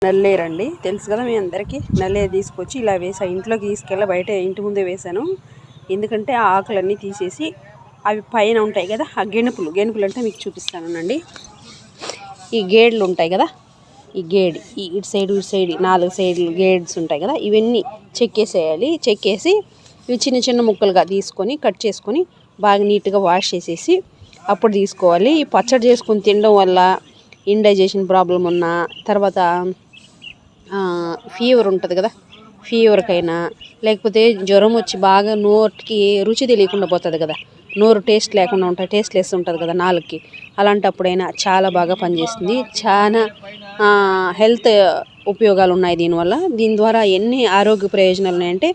నల్లేరండి తెలుసు కదా మీ అందరికీ. నల్లేరు తీసుకొచ్చి ఇలా వేసా, ఇంట్లోకి తీసుకెళ్ళి బయట ఇంటి ముందే వేసాను. ఎందుకంటే ఆ ఆకులన్నీ తీసేసి అవి పైన ఉంటాయి కదా ఆ గెనుపులు అంటే మీకు చూపిస్తానండి. ఈ గేడ్లు ఉంటాయి కదా, ఈ గేడి ఇటు సైడ్ 4 సైడ్లు గేడ్స్ ఉంటాయి కదా, ఇవన్నీ చెక్కేసేయాలి. చెక్కేసి ఇవి చిన్న చిన్న ముక్కలుగా తీసుకొని కట్ చేసుకొని బాగా నీట్గా వాష్ చేసేసి అప్పుడు తీసుకోవాలి. ఈ పచ్చడి చేసుకొని తినడం వల్ల ఇండైజెషన్ ప్రాబ్లం ఉన్న తర్వాత ఫీవర్ ఉంటుంది కదా, ఫీవర్కైనా లేకపోతే జ్వరం వచ్చి బాగా నోటికి రుచి తెలియకుండా పోతుంది కదా, నోరు టేస్ట్ లేకుండా ఉంటుంది, టేస్ట్లెస్ ఉంటుంది కదా నాలుగుకి, అలాంటప్పుడైనా చాలా బాగా పనిచేస్తుంది. చాలా హెల్త్ ఉపయోగాలు ఉన్నాయి దీనివల్ల. దీని ద్వారా ఎన్ని ఆరోగ్య ప్రయోజనాలు ఉన్నాయంటే